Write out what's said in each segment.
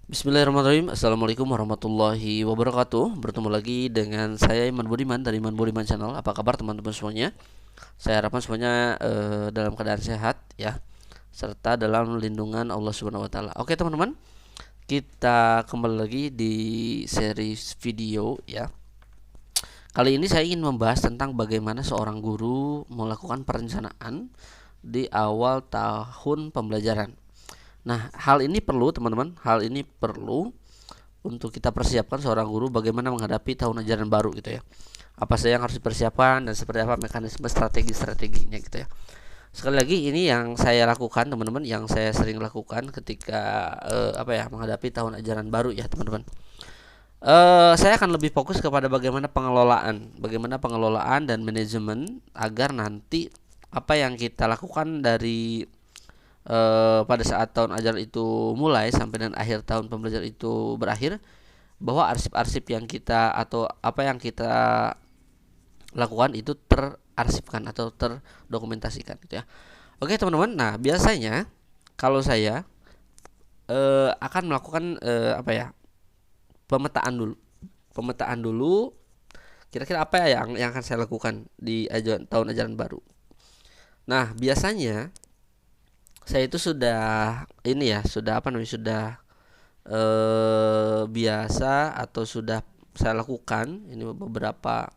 Bismillahirrahmanirrahim. Assalamualaikum warahmatullahi wabarakatuh. Bertemu lagi dengan saya Iman Budiman dari Iman Budiman Channel. Apa kabar teman-teman semuanya? Saya harapkan semuanya dalam keadaan sehat ya, serta dalam lindungan Allah Subhanahu wa taala. Oke, teman-teman, kita kembali lagi di series video ya. Kali ini saya ingin membahas tentang bagaimana seorang guru melakukan perencanaan di awal tahun pembelajaran. Nah, hal ini perlu teman-teman, hal ini perlu untuk kita persiapkan seorang guru bagaimana menghadapi tahun ajaran baru gitu ya. Apa saja yang harus dipersiapkan dan seperti apa mekanisme strategi-strateginya gitu ya. Sekali lagi ini yang saya lakukan teman-teman, yang saya sering lakukan ketika menghadapi tahun ajaran baru ya teman-teman. Saya akan lebih fokus kepada bagaimana pengelolaan dan manajemen agar nanti apa yang kita lakukan dari pada saat tahun ajaran itu mulai sampai dengan akhir tahun pembelajaran itu berakhir, bahwa arsip-arsip yang kita atau apa yang kita lakukan itu terarsipkan atau terdokumentasikan gitu ya. Oke teman-teman, nah biasanya kalau saya akan melakukan pemetaan dulu. Pemetaan dulu kira-kira apa ya yang akan saya lakukan di tahun ajaran baru. Nah, biasanya saya itu sudah ini ya, sudah biasa atau sudah saya lakukan ini beberapa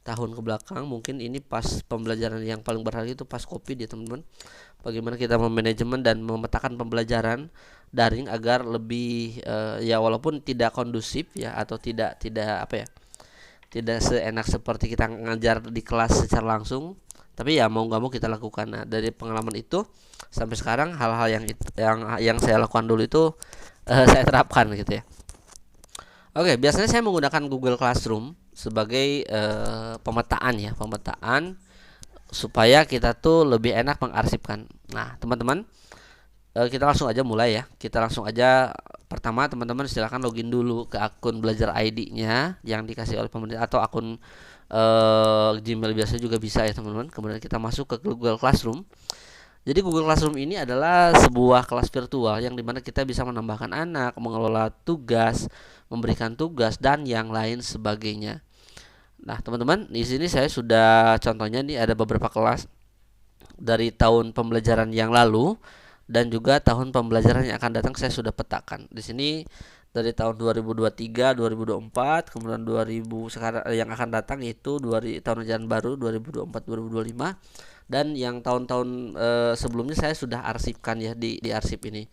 tahun ke belakang. Mungkin ini pas pembelajaran yang paling berharga itu pas Covid ya teman-teman. Bagaimana kita memanajemen dan memetakan pembelajaran daring agar lebih ya walaupun tidak kondusif ya atau tidak seenak seperti kita ngajar di kelas secara langsung, tapi ya mau nggak mau kita lakukan. Nah, dari pengalaman itu sampai sekarang hal-hal yang saya lakukan dulu itu saya terapkan gitu ya. Oke, biasanya saya menggunakan Google Classroom sebagai pemetaan supaya kita tuh lebih enak mengarsipkan. Nah, teman-teman, kita langsung aja mulai ya. Kita langsung aja. Pertama, teman-teman silahkan login dulu ke akun Belajar ID-nya yang dikasih oleh pemerintah atau akun Gmail biasa juga bisa ya teman-teman. Kemudian kita masuk ke Google Classroom. Jadi Google Classroom ini adalah sebuah kelas virtual yang dimana kita bisa menambahkan anak, mengelola tugas, memberikan tugas dan yang lain sebagainya. Nah, teman-teman, di sini saya sudah contohnya nih ada beberapa kelas dari tahun pembelajaran yang lalu dan juga tahun pembelajaran yang akan datang saya sudah petakan. Di sini dari tahun 2023, 2024, kemudian 2000 sekarang yang akan datang itu tahun ajaran baru 2024, 2025 dan yang tahun-tahun sebelumnya saya sudah arsipkan ya di arsip ini.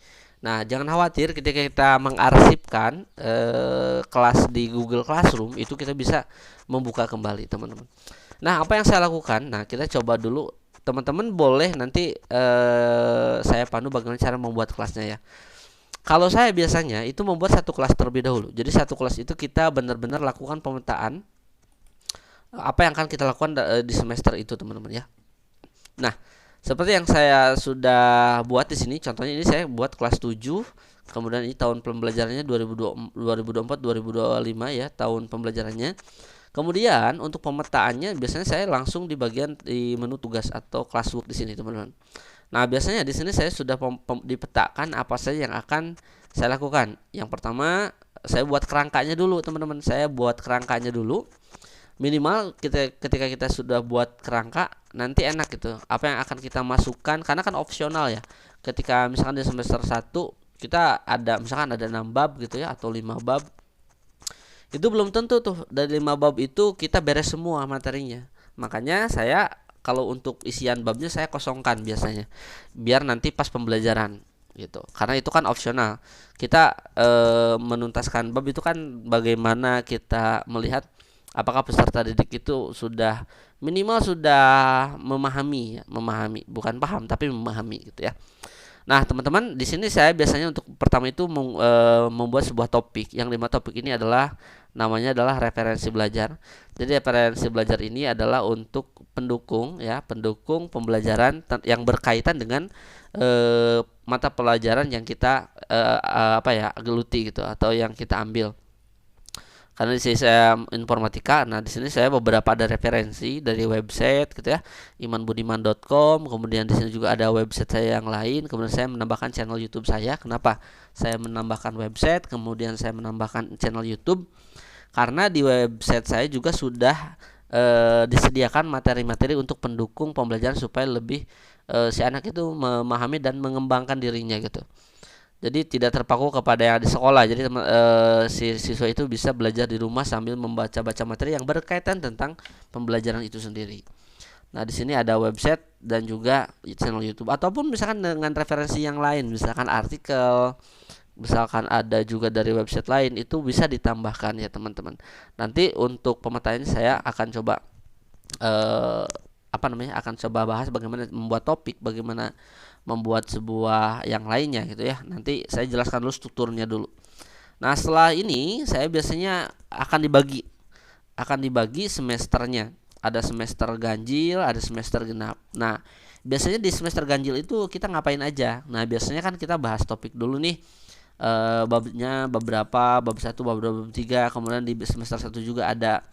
Nah, jangan khawatir ketika kita mengarsipkan kelas di Google Classroom itu kita bisa membuka kembali, teman-teman. Nah, apa yang saya lakukan? Nah, kita coba dulu. Teman-teman boleh nanti saya pandu bagaimana cara membuat kelasnya ya. Kalau saya biasanya itu membuat satu kelas terlebih dahulu. Jadi satu kelas itu kita benar-benar lakukan pemetaan apa yang akan kita lakukan di semester itu, teman-teman ya. Nah, seperti yang saya sudah buat di sini, contohnya ini saya buat kelas 7, kemudian ini tahun pembelajarannya 2024 2025 ya, tahun pembelajarannya. Kemudian untuk pemetaannya biasanya saya langsung di bagian di menu tugas atau classwork di sini, teman-teman. Nah, biasanya di sini saya sudah dipetakan apa saja yang akan saya lakukan. Yang pertama, saya buat kerangkanya dulu, teman-teman. Saya buat kerangkanya dulu. Minimal ketika kita sudah buat kerangka, nanti enak gitu. Apa yang akan kita masukkan karena kan opsional ya. Ketika misalkan di semester 1 kita ada misalkan ada 6 bab gitu ya atau 5 bab. Itu belum tentu tuh dari 5 bab itu kita beres semua materinya. Makanya saya kalau untuk isian babnya saya kosongkan biasanya biar nanti pas pembelajaran gitu. Karena itu kan opsional. Kita menuntaskan bab itu kan bagaimana kita melihat apakah peserta didik itu sudah minimal sudah memahami ya, memahami bukan paham tapi memahami gitu ya. Nah, teman-teman, di sini saya biasanya untuk pertama itu membuat sebuah topik. Yang 5 topik ini adalah namanya adalah referensi belajar. Jadi referensi belajar ini adalah untuk pendukung ya, pendukung pembelajaran yang berkaitan dengan mata pelajaran yang kita geluti gitu atau yang kita ambil. karena di sini saya informatika. Nah, di sini saya beberapa ada referensi dari website gitu ya, imanbudiman.com. Kemudian di sini juga ada website saya yang lain. Kemudian saya menambahkan channel YouTube saya. Kenapa saya menambahkan website, kemudian saya menambahkan channel YouTube? Karena di website saya juga sudah disediakan materi-materi untuk pendukung pembelajaran supaya lebih si anak itu memahami dan mengembangkan dirinya gitu. Jadi tidak terpaku kepada yang di sekolah. Jadi si siswa itu bisa belajar di rumah sambil membaca-baca materi yang berkaitan tentang pembelajaran itu sendiri. Nah, di sini ada website dan juga channel YouTube ataupun misalkan dengan referensi yang lain, misalkan artikel, misalkan ada juga dari website lain, itu bisa ditambahkan ya teman-teman. Nanti untuk pemetaannya saya akan coba akan coba bahas bagaimana membuat topik, bagaimana membuat sebuah yang lainnya gitu ya. Nanti saya jelaskan dulu strukturnya dulu. Nah, setelah ini saya biasanya akan dibagi semesternya. Ada semester ganjil, ada semester genap. Nah, biasanya di semester ganjil itu kita ngapain aja? Nah, biasanya kan kita bahas topik dulu nih. Babnya beberapa, bab 1, bab 2, bab 3. Kemudian di semester 1 juga ada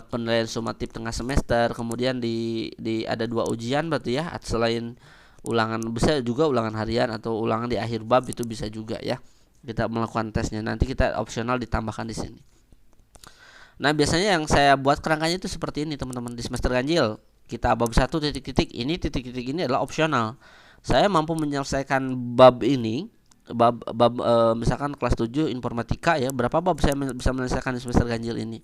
penilaian sumatif tengah semester. Kemudian di ada 2 ujian berarti ya, selain ulangan, bisa juga ulangan harian atau ulangan di akhir bab, itu bisa juga ya kita melakukan tesnya. Nanti kita opsional ditambahkan di sini. Nah, biasanya yang saya buat kerangkanya itu seperti ini teman-teman. Di semester ganjil kita bab 1 titik-titik ini adalah opsional. Saya mampu menyelesaikan bab ini, misalkan kelas 7 informatika ya, berapa bab saya bisa menyelesaikan di semester ganjil ini.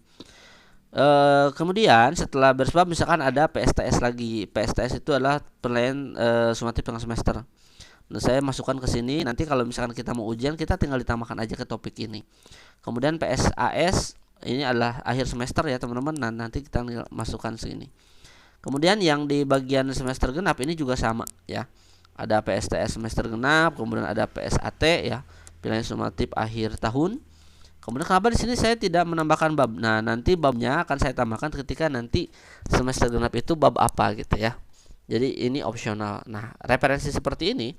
Kemudian setelah bersebab misalkan ada PSTS lagi. PSTS itu adalah penilaian sumatif tengah semester. Nah, saya masukkan ke sini. Nanti kalau misalkan kita mau ujian, kita tinggal ditambahkan aja ke topik ini. Kemudian PSAS ini adalah akhir semester ya teman-teman. Nah, nanti kita masukkan sini. Kemudian yang di bagian semester genap ini juga sama ya. Ada PSTS semester genap, kemudian ada PSAT ya, penilaian sumatif akhir tahun. Kemudian kenapa di sini saya tidak menambahkan bab? Nah, nanti babnya akan saya tambahkan ketika nanti semester genap itu bab apa gitu ya. Jadi ini opsional. Nah, referensi seperti ini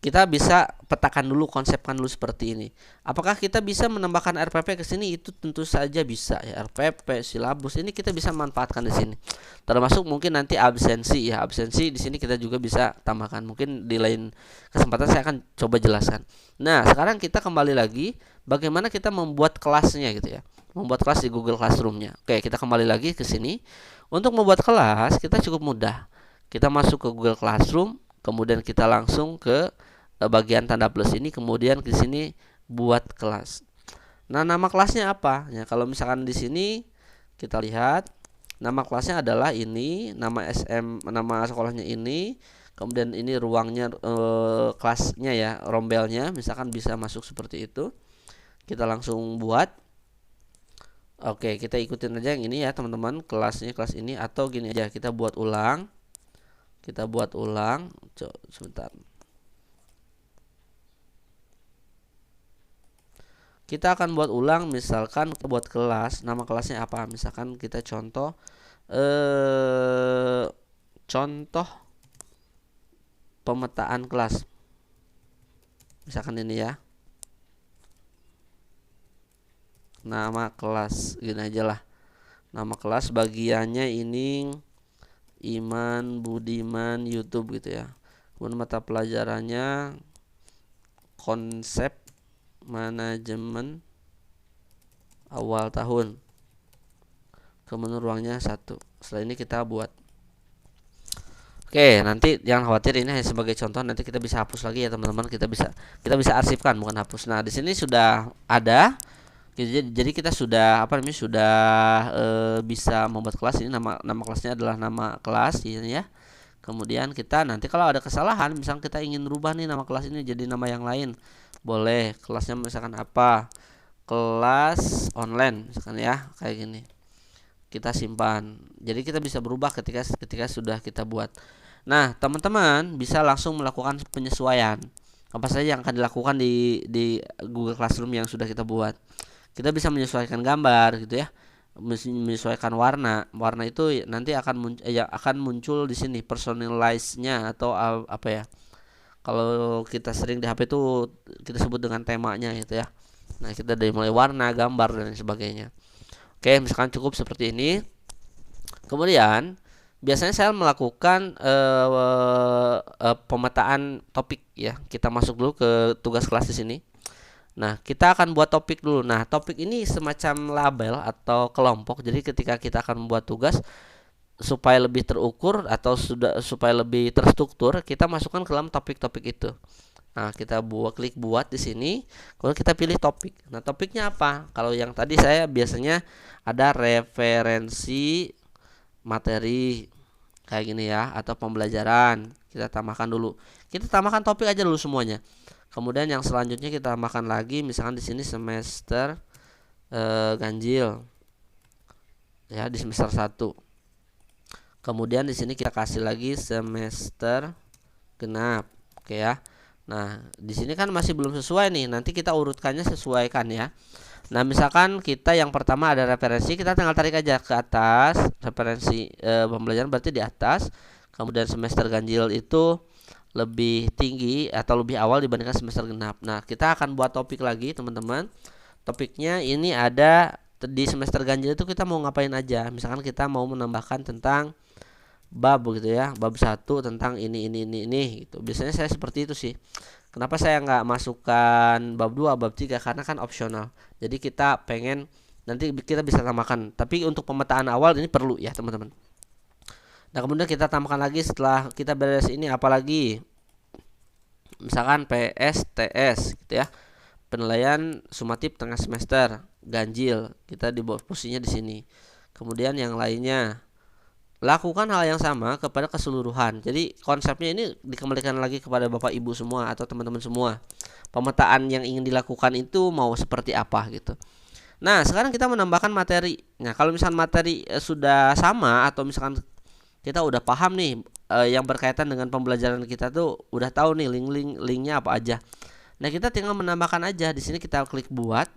kita bisa petakan dulu, konsepkan dulu seperti ini. Apakah kita bisa menambahkan RPP ke sini? Itu tentu saja bisa ya. RPP, silabus ini kita bisa manfaatkan di sini. Termasuk mungkin nanti absensi ya. Absensi di sini kita juga bisa tambahkan. Mungkin di lain kesempatan saya akan coba jelaskan. Nah, sekarang kita kembali lagi bagaimana kita membuat kelasnya gitu ya. Membuat kelas di Google Classroom-nya. Oke, kita kembali lagi ke sini. Untuk membuat kelas kita cukup mudah. Kita masuk ke Google Classroom, kemudian kita langsung ke bagian tanda plus ini, kemudian di sini buat kelas. Nah, nama kelasnya apa? Ya, kalau misalkan di sini kita lihat nama kelasnya adalah ini, nama nama sekolahnya ini, kemudian ini ruangnya kelasnya ya, rombelnya, misalkan bisa masuk seperti itu. Kita langsung buat. Oke, kita ikutin aja yang ini ya teman-teman, kelasnya kelas ini, atau gini aja, kita buat ulang. Kita buat ulang. Coba sebentar. Kita akan buat ulang, misalkan buat kelas, nama kelasnya apa? Misalkan kita contoh pemetaan kelas. Misalkan ini ya. Nama kelas gini aja lah. Nama kelas bagiannya ini Iman Budiman YouTube gitu ya. Kemudian mata pelajarannya konsep manajemen awal tahun. Kemudian ruangnya 1. Setelah ini kita buat. Oke, nanti jangan khawatir, ini hanya sebagai contoh, nanti kita bisa hapus lagi ya teman-teman. Kita bisa arsipkan, bukan hapus. Nah, di sini sudah ada. Jadi kita sudah bisa membuat kelas ini. Nama kelasnya adalah nama kelas ini ya. Kemudian kita nanti kalau ada kesalahan, misalnya kita ingin rubah nih nama kelas ini jadi nama yang lain, boleh. Kelasnya misalkan apa? Kelas online misalkan ya, kayak gini. Kita simpan. Jadi kita bisa berubah ketika sudah kita buat. Nah, teman-teman bisa langsung melakukan penyesuaian. Apa saja yang akan dilakukan di Google Classroom yang sudah kita buat. Kita bisa menyesuaikan gambar gitu ya, menyesuaikan warna itu nanti akan muncul di sini personalize-nya atau apa ya, kalau kita sering di HP itu kita sebut dengan temanya gitu ya. Nah, kita dari mulai warna, gambar dan lain sebagainya. Oke, misalkan cukup seperti ini. Kemudian biasanya saya melakukan pemetaan topik ya. Kita masuk dulu ke tugas kelas di sini. Nah, kita akan buat topik dulu. Nah, topik ini semacam label atau kelompok. Jadi ketika kita akan membuat tugas supaya lebih terukur atau supaya lebih terstruktur, kita masukkan ke dalam topik-topik itu. Nah, kita klik buat di sini, kemudian kita pilih topik. Nah, topiknya apa? Kalau yang tadi saya biasanya ada referensi materi kayak gini ya, atau pembelajaran. Kita tambahkan dulu. Kita tambahkan topik aja dulu semuanya. Kemudian yang selanjutnya kita tambahkan lagi, misalkan di sini semester ganjil ya, di semester 1. Kemudian di sini kita kasih lagi semester genap. Oke ya. Nah, di sini kan masih belum sesuai nih. Nanti kita urutkannya sesuaikan ya. Nah, misalkan kita yang pertama ada referensi, kita tinggal tarik aja ke atas. Referensi pembelajaran berarti di atas. Kemudian semester ganjil itu lebih tinggi atau lebih awal dibandingkan semester genap. Nah, kita akan buat topik lagi, teman-teman. Topiknya ini ada di semester ganjil itu kita mau ngapain aja. Misalkan kita mau menambahkan tentang bab gitu ya, bab 1 tentang ini gitu. Biasanya saya seperti itu sih. Kenapa saya nggak masukkan bab 2, bab 3? Karena kan opsional. Jadi kita pengen nanti kita bisa tambahkan. Tapi untuk pemetaan awal ini perlu ya, teman-teman. Nah, kemudian kita tambahkan lagi setelah kita beres ini apalagi. Misalkan PSTS gitu ya. Penilaian sumatif tengah semester ganjil. Kita di posisinya di sini. Kemudian yang lainnya lakukan hal yang sama kepada keseluruhan. Jadi konsepnya ini dikembalikan lagi kepada Bapak Ibu semua atau teman-teman semua. Pemetaan yang ingin dilakukan itu mau seperti apa gitu. Nah, sekarang kita menambahkan materi. Nah, kalau misalkan materi sudah sama atau misalkan kita udah paham nih yang berkaitan dengan pembelajaran kita tuh udah tahu nih linknya apa aja. Nah, kita tinggal menambahkan aja. Di sini kita klik buat,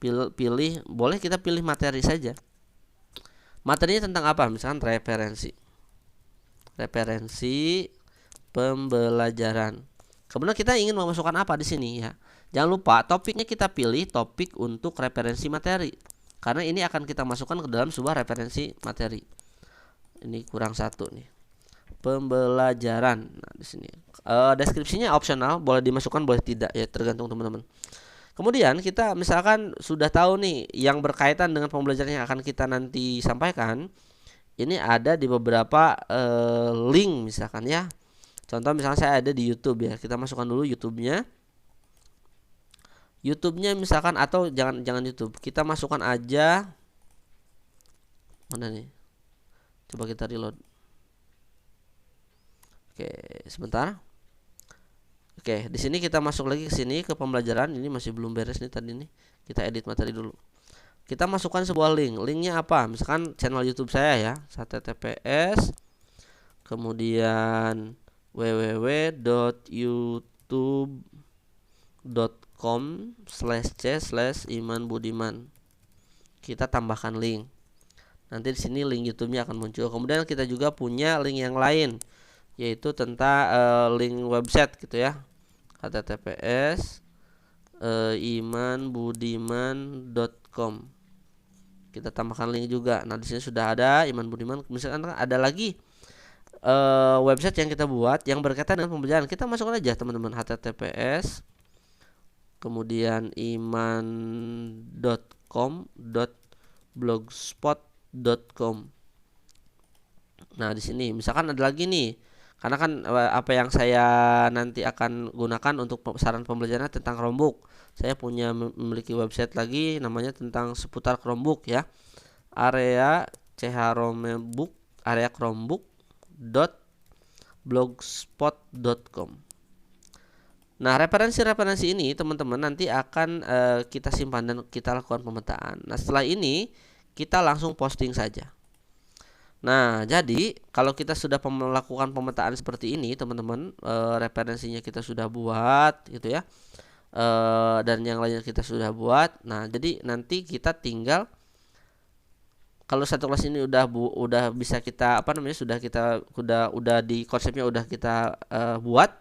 pilih, boleh kita pilih materi saja. Materinya tentang apa? Misalkan referensi pembelajaran. Kemudian kita ingin memasukkan apa di sini ya. Jangan lupa topiknya kita pilih topik untuk referensi materi. Karena ini akan kita masukkan ke dalam sebuah referensi materi. Ini kurang satu nih. Pembelajaran. Nah, di sini. Deskripsinya opsional, boleh dimasukkan boleh tidak ya, tergantung teman-teman. Kemudian kita misalkan sudah tahu nih yang berkaitan dengan pembelajaran yang akan kita nanti sampaikan. Ini ada di beberapa link misalkan ya. Contoh misalkan saya ada di YouTube ya. Kita masukkan dulu YouTube-nya. YouTube-nya misalkan atau jangan YouTube. Kita masukkan aja mana nih? Coba kita reload. Oke, sebentar. Oke, di sini kita masuk lagi ke sini ke pembelajaran. Ini masih belum beres nih tadi nih. Kita edit materi dulu. Kita masukkan sebuah link. Linknya apa? Misalkan channel YouTube saya ya, https kemudian www.youtube.com/c/imanbudiman. Kita tambahkan link. Nanti di sini link YouTube-nya akan muncul. Kemudian kita juga punya link yang lain, yaitu tentang link website gitu ya, https imanbudiman.com. Kita tambahkan link juga. Nah, di sini sudah ada Iman Budiman. Misalkan ada lagi website yang kita buat yang berkaitan dengan pembelajaran. Kita masukkan aja teman-teman, https kemudian iman.com.blogspot.com. Nah, di sini misalkan ada lagi nih. Karena kan apa yang saya nanti akan gunakan untuk saran pembelajaran tentang Chromebook. Saya memiliki website lagi namanya tentang seputar Chromebook ya. Area chromebook.blogspot.com. Nah, referensi-referensi ini teman-teman nanti akan kita simpan dan kita lakukan pemetaan. Nah, setelah ini kita langsung posting saja. Nah, jadi kalau kita sudah melakukan pemetaan seperti ini, teman-teman, referensinya kita sudah buat, gitu ya, dan yang lainnya kita sudah buat. Nah, jadi nanti kita tinggal, kalau satu kelas ini udah bisa kita udah di konsepnya udah kita buat,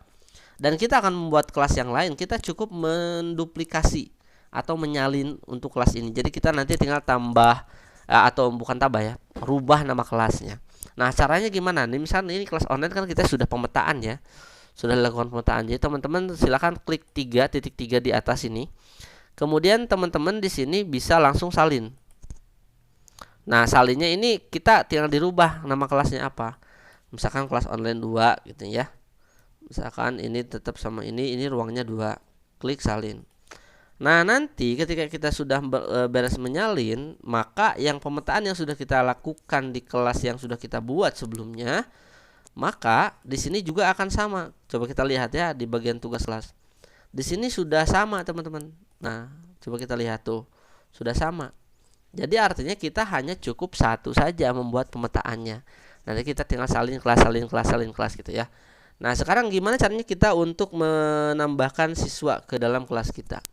dan kita akan membuat kelas yang lain. Kita cukup menduplikasi atau menyalin untuk kelas ini. Jadi kita nanti tinggal tambah atau bukan tambah ya, rubah nama kelasnya. Nah, caranya gimana? Nih misalnya ini kelas online kan kita sudah pemetaan ya. Sudah dilakukan pemetaan. Jadi teman-teman silakan klik 3.3 di atas ini. Kemudian teman-teman di sini bisa langsung salin. Nah, salinnya ini kita tinggal dirubah nama kelasnya apa. Misalkan kelas online 2 gitu ya. Misalkan ini tetap sama ini ruangnya 2. Klik salin. Nah, nanti ketika kita sudah beres menyalin, maka yang pemetaan yang sudah kita lakukan di kelas yang sudah kita buat sebelumnya, maka di sini juga akan sama. Coba kita lihat ya di bagian tugas kelas. Di sini sudah sama, teman-teman. Nah, coba kita lihat tuh. Sudah sama. Jadi artinya kita hanya cukup satu saja membuat pemetaannya. Nanti kita tinggal salin kelas gitu ya. Nah, sekarang gimana caranya kita untuk menambahkan siswa ke dalam kelas kita?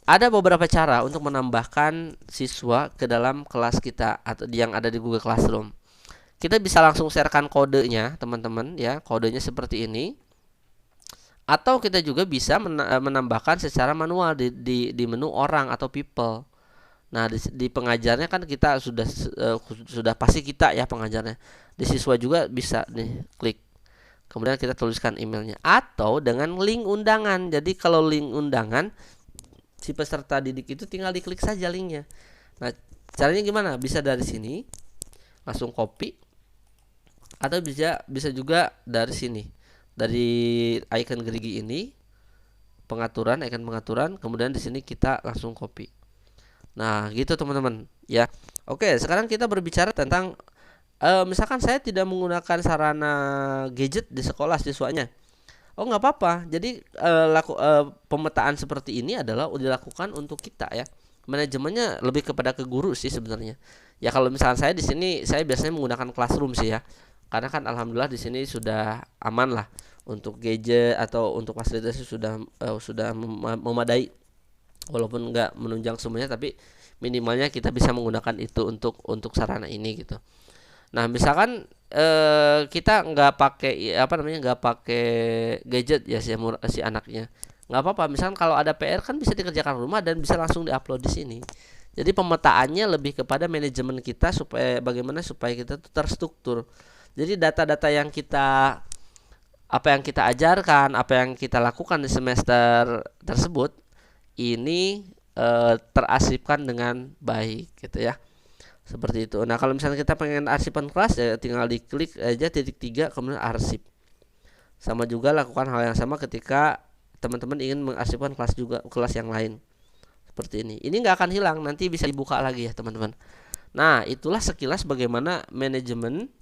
Ada beberapa cara untuk menambahkan siswa ke dalam kelas kita atau yang ada di Google Classroom. Kita bisa langsung sharekan kodenya, teman-teman ya. Kodenya seperti ini. Atau kita juga bisa menambahkan secara manual di menu orang atau people. Nah, di pengajarnya kan kita sudah pasti kita ya pengajarnya. Di siswa juga bisa nih klik. Kemudian kita tuliskan emailnya atau dengan link undangan. Jadi kalau link undangan si peserta didik itu tinggal diklik saja linknya. Nah, caranya gimana? Bisa dari sini langsung copy atau bisa juga dari sini. Dari icon gerigi ini icon pengaturan, kemudian di sini kita langsung copy. Nah, gitu teman-teman ya. Oke, sekarang kita berbicara tentang misalkan saya tidak menggunakan sarana gadget di sekolah siswanya. Oh, nggak apa-apa. Jadi pemetaan seperti ini adalah dilakukan untuk kita ya. Manajemennya lebih kepada ke guru sih sebenarnya. Ya kalau misalkan saya di sini saya biasanya menggunakan Classroom sih ya. Karena kan alhamdulillah di sini sudah aman lah untuk gadget atau untuk fasilitasnya sudah memadai. Walaupun nggak menunjang semuanya, tapi minimalnya kita bisa menggunakan itu untuk sarana ini gitu. Nah, misalkan kita nggak pakai nggak pakai gadget ya si anaknya, nggak apa-apa. Misalkan kalau ada PR kan bisa dikerjakan rumah dan bisa langsung diupload di sini. Jadi pemetaannya lebih kepada manajemen kita supaya kita tuh terstruktur. Jadi data-data yang kita ajarkan, apa yang kita lakukan di semester tersebut ini terarsipkan dengan baik gitu ya. Seperti itu. Nah, kalau misalnya kita pengen arsipan kelas ya tinggal diklik aja titik 3 kemudian arsip. Sama juga lakukan hal yang sama ketika teman-teman ingin mengarsipkan kelas yang lain. Seperti ini. Ini nggak akan hilang, nanti bisa dibuka lagi ya, teman-teman. Nah, itulah sekilas bagaimana manajemen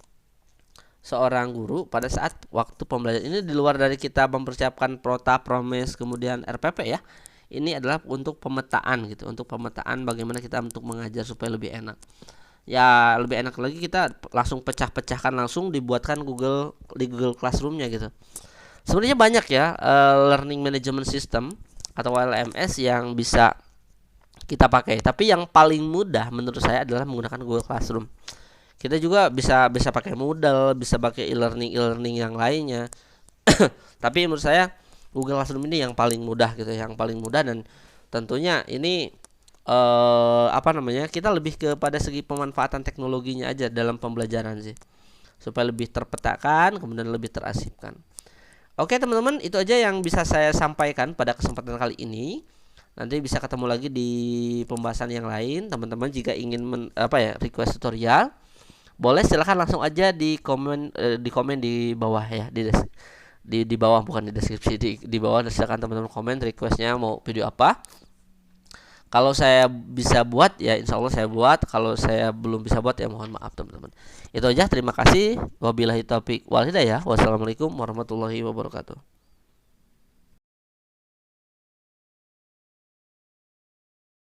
seorang guru pada saat waktu pembelajaran. Ini di luar dari kita mempersiapkan prota, promes, kemudian RPP ya. Ini adalah untuk pemetaan gitu, untuk pemetaan bagaimana kita untuk mengajar supaya lebih enak. Ya lebih enak lagi kita langsung pecah-pecahkan, langsung dibuatkan di Google Classroom-nya gitu. Sebenarnya banyak ya learning management system atau LMS yang bisa kita pakai, tapi yang paling mudah menurut saya adalah menggunakan Google Classroom. Kita juga bisa pakai Moodle, bisa pakai e-learning yang lainnya. Tapi menurut saya Google Classroom ini yang paling mudah gitu, yang paling mudah dan tentunya ini kita lebih kepada segi pemanfaatan teknologinya aja dalam pembelajaran sih, supaya lebih terpetakan kemudian lebih terasipkan. Oke teman-teman, itu aja yang bisa saya sampaikan pada kesempatan kali ini. Nanti bisa ketemu lagi di pembahasan yang lain. Teman-teman jika ingin request tutorial, boleh silahkan langsung aja di komen di bawah ya, di bawah, bukan di deskripsi, di bawah. Silakan teman-teman komen requestnya mau video apa. Kalau saya bisa buat ya insya Allah saya buat. Kalau saya belum bisa buat ya mohon maaf teman-teman. Itu aja, terima kasih. Wabillahi taufiq wal hidayah. Wassalamualaikum warahmatullahi wabarakatuh.